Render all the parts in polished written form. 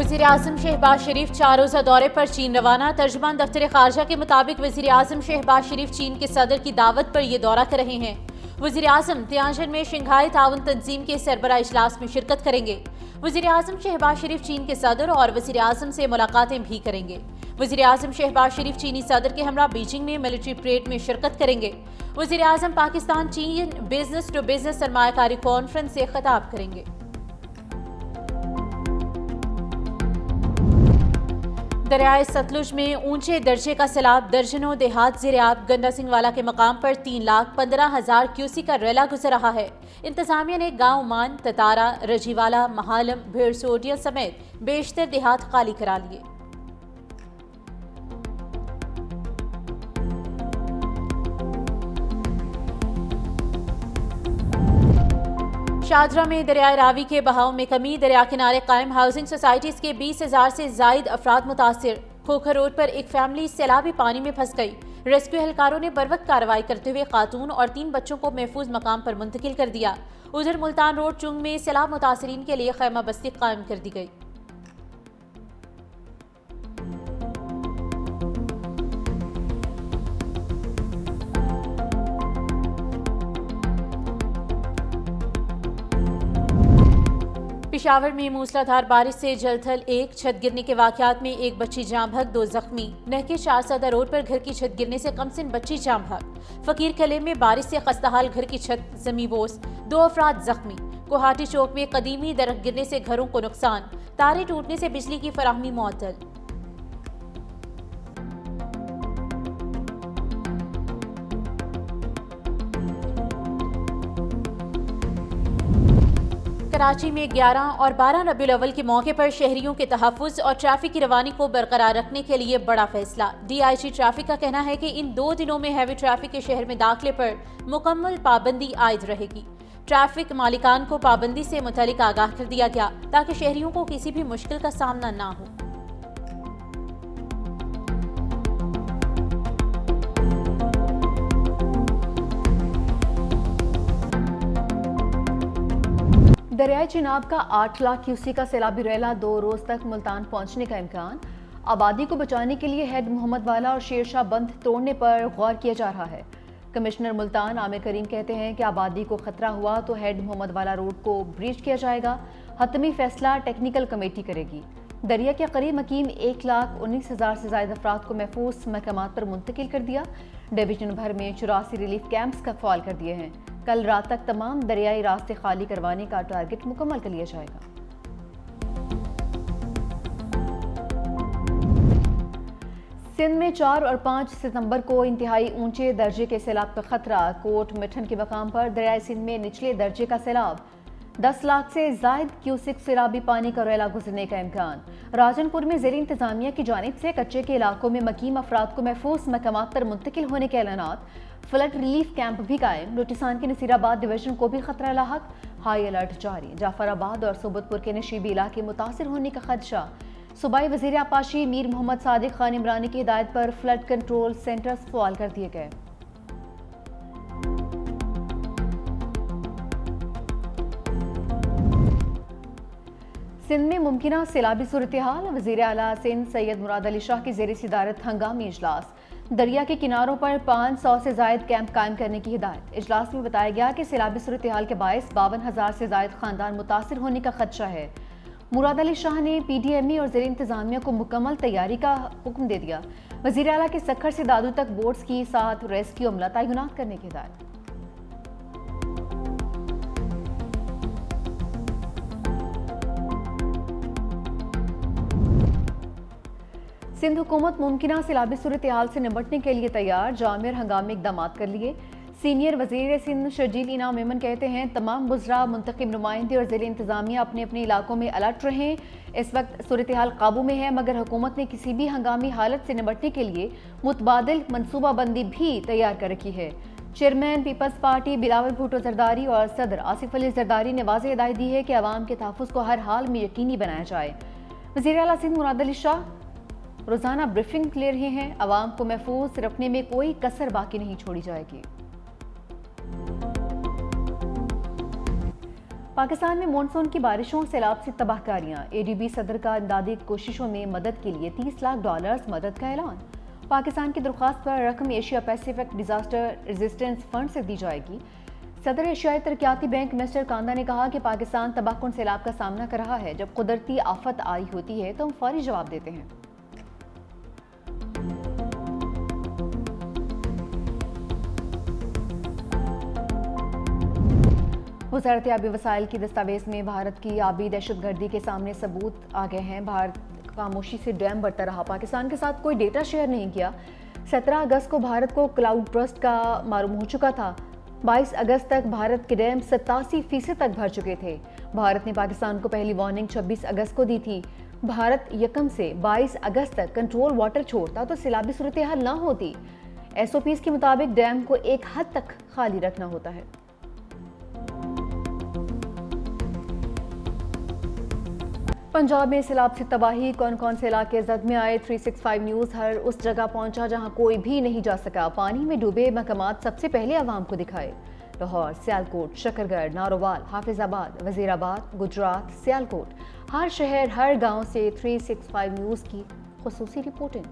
वज़ीर-ए-आज़म शहबाज शरीफ 4 रोज़ा दौरे पर चीन रवाना। तर्जुमान दफ्तर खारजा के मुताबिक वज़ीर-ए-आज़म शहबाज शरीफ चीन के सदर की दावत पर यह दौरा कर रहे हैं। वज़ीर-ए-आज़म तियानजिन में शंघाई ताउन तंजीम के सरबराह इजलास में शिरकत करेंगे। वज़ीर-ए-आज़म शहबाज शरीफ चीन के सदर और वज़ीर-ए-आज़म से मुलाकातें भी करेंगे। वज़ीर-ए-आज़म शहबाज शरीफ चीनी सदर के हमरा बीजिंग में मिलिट्री परेड में शिरकत करेंगे। वज़ीर-ए-आज़म पाकिस्तान चीन बिजनेस टू बिजनेस सरमायाकारी कॉन्फ्रेंस से खिताब करेंगे। दरियाए सतलुज में ऊंचे दर्जे का सैलाब, दर्जनों देहात ज़ेर-ए-आब। गंडा सिंह वाला के मकाम पर 3,15,000 क्यूसी का रेला गुजर रहा है। इंतजामिया ने गांव मान, ततारा, रजीवाला, महालम, भेड़सोटिया समेत बेशतर देहात खाली करा लिए। शाहजरा में दरियाए रावी के बहाव में कमी, दरिया किनारे कायम हाउसिंग सोसाइटीज के 20,000 से जायद अफराद मुतासिर। खोखर रोड पर एक फैमिली सैलाबी पानी में फंस गई। रेस्क्यू एहलकारों ने बर वक्त कार्रवाई करते हुए खातून और 3 बच्चों को महफूज मकाम पर मुंतकिल कर दिया। उधर मुल्तान रोड चुंग में सैलाब मुतासरीन के लिए खैमा बस्ती कायम कर दी गई। पेशावर में मूसलाधार बारिश से जलथल, एक छत गिरने के वाकयात में एक बच्ची जाम भग, 2 जख्मी। नहके शाहजादा रोड पर घर की छत गिरने से कमसिन बच्ची जाम भग। फकीर कले में बारिश से खस्ताहाल घर की छत जमीबोस, 2 अफराद जख्मी। कोहाटी चौक में कदीमी दरख्त गिरने से घरों को नुकसान, तारे टूटने से बिजली की फराहमी मुअत्तल। कराची में 11 और 12 रबीउल अव्वल के मौके पर शहरियों के तहफ़्फ़ुज़ और ट्रैफिक की रवानी को बरकरार रखने के लिए बड़ा फैसला। DIG ट्रैफिक का कहना है कि इन 2 दिनों में हैवी ट्रैफिक के शहर में दाखिले पर मुकम्मल पाबंदी आयद रहेगी। ट्रैफिक मालिकान को पाबंदी से मुतल्लिक आगाह कर दिया गया ताकि शहरियों को किसी भी मुश्किल का सामना ना हो। दरियाए चिनाब का 8 लाख क्यूसी का सैलाबी रेला 2 रोज तक मुल्तान पहुंचने का इम्कान। आबादी को बचाने के लिए हेड मोहम्मद वाला और शेरशाह बंद तोड़ने पर गौर किया जा रहा है। कमिश्नर मुल्तान आमिर करीम कहते हैं कि आबादी को खतरा हुआ तो हेड मोहम्मद वाला रोड को ब्रीच किया जाएगा। हतमी फैसला टेक्निकल कमेटी करेगी। दरिया के करीब मकीम 1,19,000 से ज्यादा अफराद को महफूज मकामात पर मुंतकिल कर दिया। डिवीजन भर में 84 रिलीफ कैंप्स का फॉल कर दिए हैं। कल रात तक तमाम दरियाई रास्ते खाली करवाने का टारगेट मुकम्मल कर लिया जाएगा। सिंध में 4 और 5 सितंबर को इंतहाई ऊंचे दर्जे के सैलाब का खतरा। कोट मिठन के मकाम पर दरियाई सिंध में निचले दर्जे का सैलाब, 10 लाख से जायद क्यूसिक सैलाबी पानी का रेला गुजरने का इम्कान। राजनपुर में ज़ेर इंतजामिया की जानिब से कच्चे के इलाकों में मकीम अफराद को महफूज मकामात पर मुंतकिल होने के ऐलानात। फ्लड रिलीफ कैंप भी कायम। नोटिसान के नसीराबाद डिवीजन को भी खतरा लाहक, हाई अलर्ट जारी। जाफराबाद और सोबतपुर के नशीबी इलाके मुतासिर होने का खदशा। सूबाई वजीर आपाशी मीर मोहम्मद सादिक खान इमरानी की हिदायत पर फ्लड कंट्रोल सेंटर्स फॉल कर दिए गए। सिंध में मुमकिना सैलाबी सूरत हाल। वज़ीर आला सिंध सैयद मुराद अली शाह की ज़ेर सदारत हंगामी इजलास। दरिया के किनारों पर 500 से जायद कैंप कायम करने की हिदायत। इजलास में बताया गया कि सैलाबी सूरत हाल के बायस 52,000 से जायद खानदान मुतासिर होने का खदशा है। मुराद अली शाह ने PDME और ज़ेर इंतजामिया को मुकम्मल तैयारी का हुक्म दे दिया। वज़ीर आला के सखर से दादू तक बोट्स की साथ रेस्क्यू अमला तैनात करने की हिदायत। सिंध हुकूमत मुमकिना सैलाबी सूरत हाल से निपटने के लिए तैयार। जामिर हंगामी इकदाम कर लिए। सीनियर वज़ीर सिंध शर्जील इनाम मेमन कहते हैं तमाम बुज़रा, मुंतखब नुमाइंदे और ज़िले इंतजामिया अपने अपने इलाकों में अलर्ट रहें। इस वक्त सूरत हाल काबू में है, मगर हुकूमत ने किसी भी हंगामी हालत से निपटने के लिए मुतबादिल मनसूबाबंदी भी तैयार कर रखी है। Chairman Peoples Party Bilawal Bhutto Zardari और सदर आसिफ अली जरदारी ने वाज़ेह हिदायत दी है कि अवाम के तहफ़्फ़ुज़ को हर हाल में यकीनी बनाया जाए। वज़ीर आला सिंध मुराद अली शाह रोजाना ब्रीफिंग ले रहे हैं। अवाम को महफूज रखने में कोई कसर बाकी नहीं छोड़ी जाएगी। पाकिस्तान में मानसून की बारिशों और सैलाब से तबाहकारियां। एडीबी सदर का इमदादी कोशिशों में मदद के लिए $30 लाख मदद का ऐलान। पाकिस्तान की दरख्वास्त पर रकम Asia Pacific disaster resistance fund से दी जाएगी। सदर एशियाई तरक्याती बैंक मिस्टर कांदा ने कहा कि पाकिस्तान तबाहकुन सैलाब का सामना कर रहा है। जब कुदरती आफत आई होती है तो हम फौरी जवाब देते हैं। वज़ारत आबी वसाइल की दस्तावेज में भारत की आबी दहशतगर्दी के सामने सबूत आ गए हैं। भारत खामोशी से डैम बढ़ता रहा, पाकिस्तान के साथ कोई डेटा शेयर नहीं किया। 17 अगस्त को भारत को क्लाउड बर्स्ट का मालूम हो चुका था। 22 अगस्त तक भारत के डैम 87% तक भर चुके थे। भारत ने पाकिस्तान को पहली वार्निंग 26 अगस्त को दी थी। भारत यकम से 22 अगस्त तक कंट्रोल वाटर छोड़ता तो सैलाबी सूरत हाल ना होती। SOPs के मुताबिक डैम को एक हद तक खाली रखना होता है। पंजाब में सैलाब से तबाही, कौन कौन से इलाके जद में आए। 365 न्यूज़ हर उस जगह पहुंचा जहां कोई भी नहीं जा सका। पानी में डूबे मकामात सबसे पहले आवाम को दिखाए। लाहौर, सियालकोट, शकरगढ़, नारोवाल, हाफिजाबाद, वजीराबाद, गुजरात, सियालकोट, हर शहर हर गांव से 365 न्यूज़ की खुसूसी रिपोर्टिंग।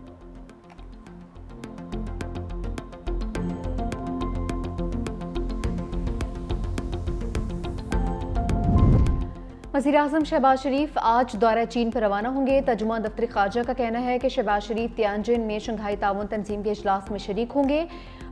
वज़ीर-ए-आज़म शहबाज शरीफ आज दौरा चीन पर रवाना होंगे। तर्जुमान दफ्तर खारजा का कहना है कि शहबाज शरीफ तियानजिन में शंघाई ताउन तंजीम के इजलास में शरीक होंगे।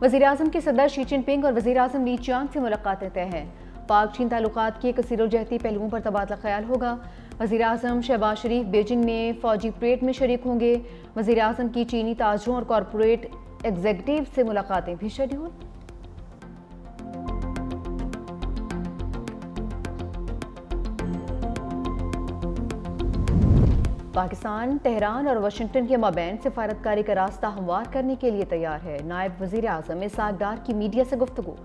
वज़ीर-ए-आज़म के सदर शी जिनपिंग और वज़ीर-ए-आज़म ली चियांग से मुलाकातें तय हैं। पाक चीन ताल्लुकात के कसीरोजहती पहलुओं पर तबादला ख्याल होगा। वज़ीर-ए-आज़म शहबाज शरीफ बीजिंग में फौजी परेड में शरीक होंगे। वज़ीर-ए-आज़म की चीनी ताजरों और कॉरपोरेट एग्जीक्यूटिव से मुलाकातें भी शेड्यूल। पाकिस्तान तेहरान और वाशिंगटन के माबैन सिफारतकारी का रास्ता हमवार करने के लिए तैयार है। नायब वज़ीर आज़म इसहाक डार की मीडिया से गुफ्तगू।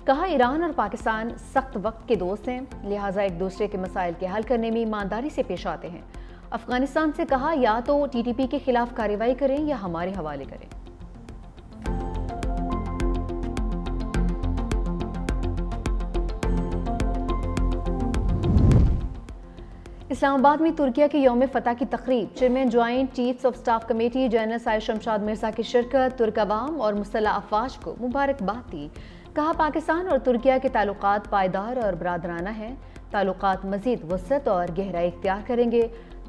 कहा, ईरान और पाकिस्तान सख्त वक्त के दोस्त हैं, लिहाजा एक दूसरे के मसाइल के हल करने में ईमानदारी से पेश आते हैं। अफगानिस्तान से कहा, या तो TTP के खिलाफ कार्रवाई करें या हमारे हवाले करें। इस्लामाबाद में तुर्किया के यौम फतह की तकरीब। Chairman joint chiefs of staff committee general Sahir Shamshad Mirza की शिरकत। तुर्क अवाम और मुसल्लह अफवाज को मुबारकबाद दी। कहा, पाकिस्तान और तुर्किया के ताल्लुकात पायदार और बरादराना हैं। ताल्लुकात मजीद वसअत और गहराई इख्तियार करेंगे।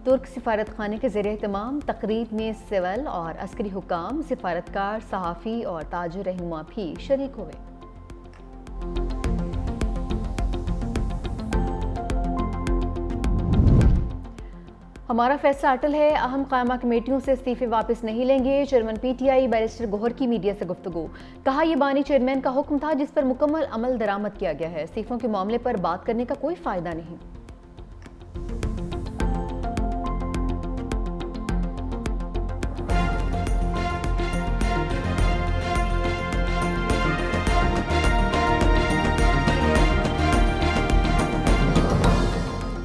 तुर्क सिफारत खाने के ज़ेर एहतमाम तकरीब में सिविल और अस्करी हुक्काम, सिफारतकार, सहाफ़ी और ताजिर रहनुमा भी शरीक हुए। हमारा फैसला अटल है, अहम कायमा कमेटियों से इस्तीफे वापस नहीं लेंगे। चेयरमैन PTI बैरिस्टर गोहर की मीडिया से गुफ्तगू। कहा, यह बानी चेयरमैन का हुक्म था जिस पर मुकम्मल अमल दरामद किया गया है। इस्तीफों के मामले पर बात करने का कोई फायदा नहीं।